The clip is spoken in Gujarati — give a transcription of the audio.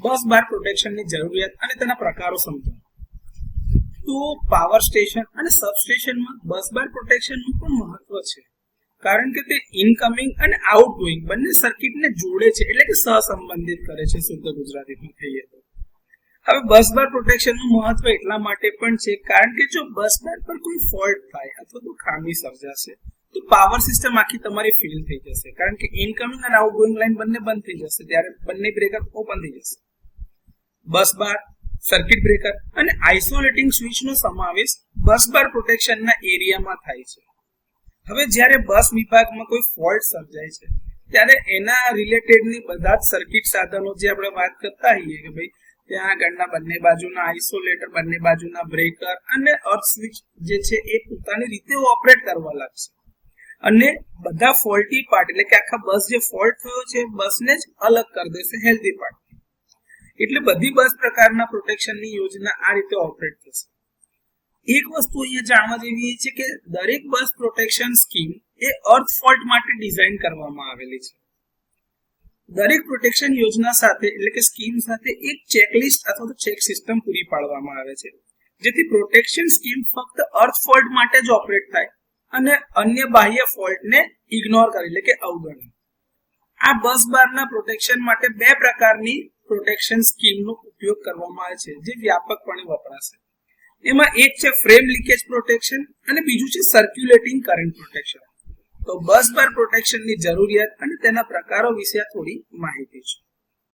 બસ બાર પ્રોટેક્શનની જરૂરિયાત અને તેના પ્રકારો સમજો. તો પાવર સ્ટેશન અને સબસ્ટેશનમાં બસ બાર પ્રોટેક્શનનું પણ મહત્વ છે, કારણ કે તે ઇનકમિંગ અને આઉટગોઈંગ બંને સર્કિટને જોડે છે, એટલે કે સહસંબંધિત કરે છે શુદ્ધ ગુજરાતીમાં કહીએ તો. હવે બસ બાર પ્રોટેક્શનનું મહત્વ એટલા માટે પણ છે કારણ કે જો બસ બાર પર કોઈ ફોલ્ટ થાય અથવા તો ખામી સર્જાશે તો પાવર સિસ્ટમ આખી તમારી ફેલ થઈ જશે, કારણ કે ઇનકમિંગ અને આઉટગોઈંગ લાઈન બંને બંધ થઈ જશે, ત્યારે બંને બ્રેકર ઓપન થઈ જશે. બસ બાર, સર્કિટ બ્રેકર અને આઇસોલેટિંગ સ્વિચનો સમાવેશ બસ બાર પ્રોટેક્શનના એરિયામાં થાય છે. હવે જ્યારે બસ વિભાગમાં કોઈ ફોલ્ટ સર્જાય છે ત્યારે એના રિલેટેડની બધા જ સર્કિટ સાધનો જે આપણે વાત કરતા હોઈએ કે ભાઈ ત્યાં આગળના બંને બાજુના આઇસોલેટર, બંને બાજુના બ્રેકર અને અર્થ સ્વિચ જે છે એ પોતાની રીતે ઓપરેટ કરવા લાગશે અને બધા ફોલ્ટી પાર્ટ એટલે કે આખા બસ જે ફોલ્ટ થયો છે બસને જ અલગ કરી દેશે હેલ્ધી પાર્ટ. એટલે બધી બસ પ્રકારના પ્રોટેક્શનની યોજના આ રીતે ઓપરેટ થશે. એક વસ્તુ અહીંયા જાણવા જેવી છે કે દરેક બસ પ્રોટેક્શન સ્કીમ એ અર્થ ફોલ્ટ માટે ડિઝાઇન કરવામાં આવેલી છે. દરેક પ્રોટેક્શન યોજના સાથે એટલે કે સ્કીમ સાથે એક ચેકલિસ્ટ અથવા તો ચેક સિસ્ટમ પૂરી પાડવામાં આવે છે, જેથી પ્રોટેક્શન સ્કીમ ફક્ત અર્થ ફોલ્ટ માટે જ ઓપરેટ થાય અને અન્ય બાહ્ય ફોલ્ટને ઇગ્નોર કરે એટલે કે અવગણે. આ બસ બારના પ્રોટેક્શન માટે બે પ્રકારની પ્રોટેક્શન સ્કીમનો ઉપયોગ કરવામાં આવે છે જે વ્યાપકપણે વપરાશે. એમાં એક છે ફ્રેમ લીકેજ પ્રોટેક્શન અને બીજું છે સર્ક્યુલેટિંગ કરંટ પ્રોટેક્શન. તો બસ બાર પ્રોટેક્શનની જરૂરિયાત અને તેના પ્રકારો વિશે થોડી માહિતી છે.